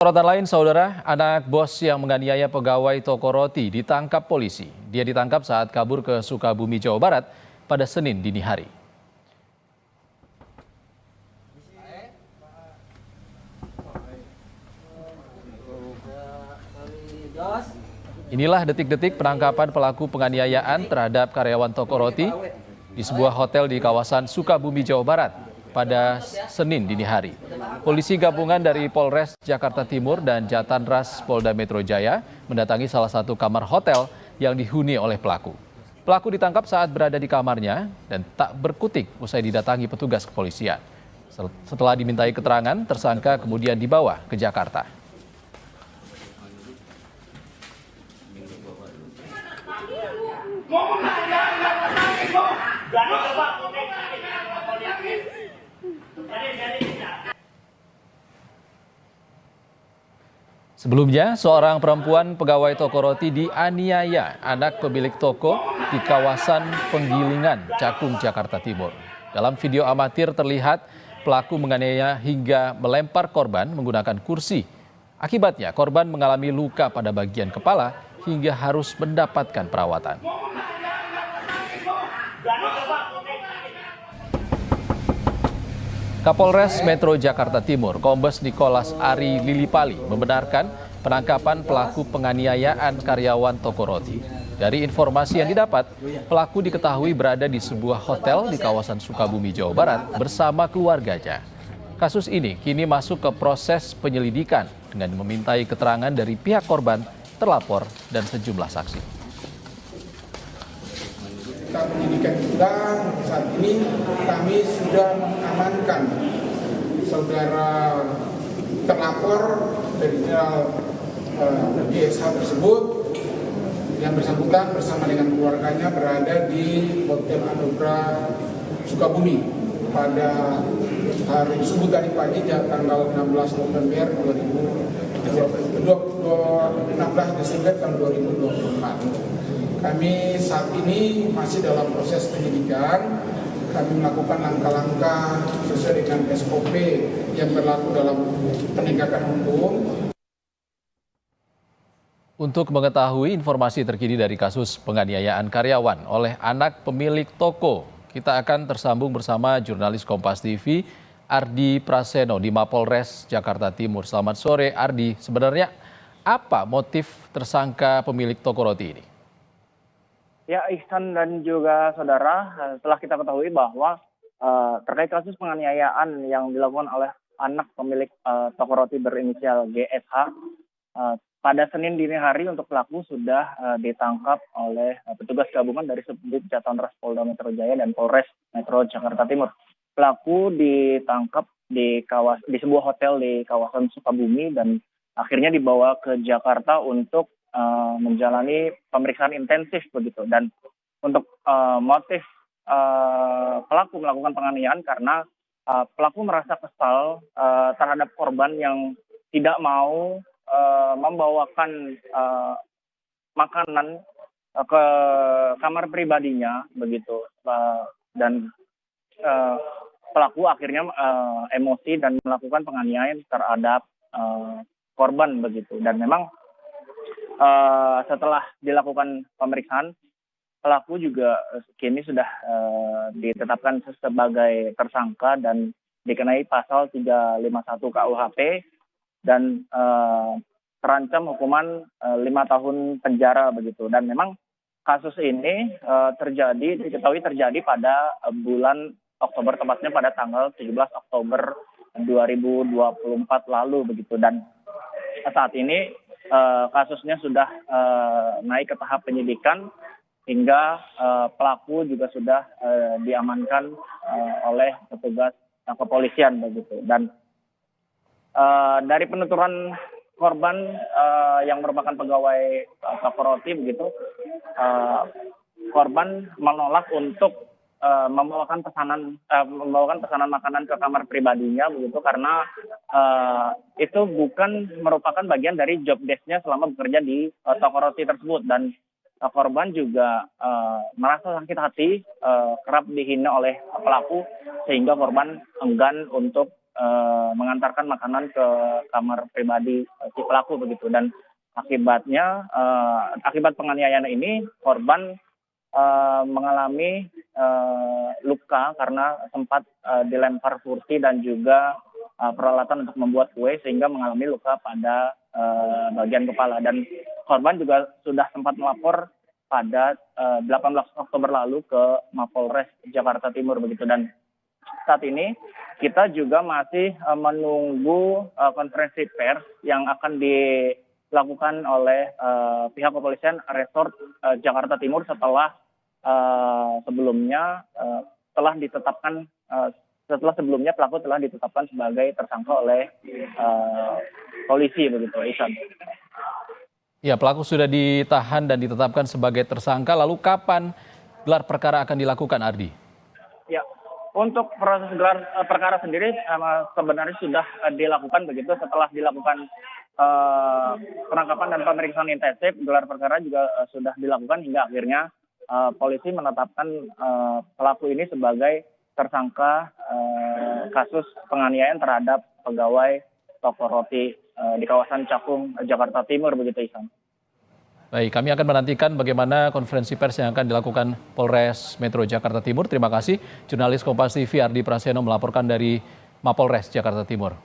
Sorotan lain, saudara, anak bos yang menganiaya pegawai toko roti ditangkap polisi. Dia ditangkap saat kabur ke Sukabumi, Jawa Barat pada Senin dini hari. Inilah detik-detik penangkapan pelaku penganiayaan terhadap karyawan toko roti di sebuah hotel di kawasan Sukabumi, Jawa Barat pada Senin dini hari. Polisi gabungan dari Polres Jakarta Timur dan Jatanras Polda Metro Jaya mendatangi salah satu kamar hotel yang dihuni oleh pelaku. Pelaku ditangkap saat berada di kamarnya dan tak berkutik usai didatangi petugas kepolisian. Setelah dimintai keterangan, tersangka kemudian dibawa ke Jakarta. Sebelumnya, seorang perempuan pegawai toko roti dianiaya anak pemilik toko di kawasan Penggilingan, Cakung, Jakarta Timur. Dalam video amatir terlihat pelaku menganiaya hingga melempar korban menggunakan kursi. Akibatnya, korban mengalami luka pada bagian kepala hingga harus mendapatkan perawatan. Kapolres Metro Jakarta Timur, Kombes Nicholas Ari Lilipali, membenarkan penangkapan pelaku penganiayaan karyawan toko roti. Dari informasi yang didapat, pelaku diketahui berada di sebuah hotel di kawasan Sukabumi, Jawa Barat bersama keluarganya. Kasus ini kini masuk ke proses penyelidikan dengan memintai keterangan dari pihak korban, terlapor, dan sejumlah saksi. Kita penyidikan juga saat ini kami sudah mengamankan saudara terlapor dari GSH tersebut yang bersangkutan bersama dengan keluarganya berada di Hotel Anugrah Sukabumi pada hari subuh tadi pagi tanggal 16 November 16 Desember tahun 2024. Kami saat ini masih dalam proses penyidikan. Kami melakukan langkah-langkah sesuai dengan SOP yang berlaku dalam penegakan hukum. Untuk mengetahui informasi terkini dari kasus penganiayaan karyawan oleh anak pemilik toko, kita akan tersambung bersama jurnalis Kompas TV, Ardi Praseno di Mapolres Jakarta Timur. Selamat sore, Ardi. Sebenarnya apa motif tersangka pemilik toko roti ini? Ya, Ihsan dan juga saudara, setelah kita ketahui bahwa terkait kasus penganiayaan yang dilakukan oleh anak pemilik toko roti berinisial GSH, pada Senin dini hari untuk pelaku sudah ditangkap oleh petugas gabungan dari Subdit Jatanras Polda Metro Jaya dan Polres Metro Jakarta Timur. Pelaku ditangkap di sebuah hotel di kawasan Sukabumi dan akhirnya dibawa ke Jakarta untuk menjalani pemeriksaan intensif begitu. Dan untuk motif pelaku melakukan penganiayaan karena pelaku merasa kesal terhadap korban yang tidak mau membawakan makanan ke kamar pribadinya begitu, dan pelaku akhirnya emosi dan melakukan penganiayaan terhadap korban begitu. Dan memang setelah dilakukan pemeriksaan, pelaku juga kini sudah ditetapkan sebagai tersangka dan dikenai pasal 351 KUHP dan terancam hukuman 5 tahun penjara begitu. Dan memang kasus ini diketahui terjadi pada bulan Oktober, tepatnya pada tanggal 17 Oktober 2024 lalu begitu. Dan saat ini kasusnya sudah naik ke tahap penyidikan hingga pelaku juga sudah diamankan oleh petugas kepolisian begitu. Dan dari penuturan korban yang merupakan pegawai toko roti begitu, korban menolak untuk membawakan pesanan makanan ke kamar pribadinya begitu, karena itu bukan merupakan bagian dari job desk-nya selama bekerja di toko roti tersebut. Dan korban juga merasa sakit hati kerap dihina oleh pelaku sehingga korban enggan untuk mengantarkan makanan ke kamar pribadi si pelaku begitu, dan akibat penganiayaan ini korban mengalami luka karena sempat dilempar kursi dan juga peralatan untuk membuat kue sehingga mengalami luka pada bagian kepala, dan korban juga sudah sempat melapor pada 18 Oktober lalu ke Mapolres Jakarta Timur begitu. Dan saat ini kita juga masih menunggu konferensi pers yang akan dilakukan oleh pihak kepolisian Resort Jakarta Timur setelah sebelumnya sebelumnya pelaku telah ditetapkan sebagai tersangka oleh polisi begitu, Ihsan. Ya, pelaku sudah ditahan dan ditetapkan sebagai tersangka. Lalu kapan gelar perkara akan dilakukan, Ardi? Ya, untuk proses gelar perkara sendiri sebenarnya sudah dilakukan begitu. Setelah dilakukan penangkapan dan pemeriksaan intensif, gelar perkara juga sudah dilakukan hingga akhirnya polisi menetapkan pelaku ini sebagai tersangka kasus penganiayaan terhadap pegawai toko roti di kawasan Cakung, Jakarta Timur begitu, Ihsan. Baik, kami akan menantikan bagaimana konferensi pers yang akan dilakukan Polres Metro Jakarta Timur. Terima kasih, jurnalis Kompas TV Ardi Prasetyo melaporkan dari Mapolres Jakarta Timur.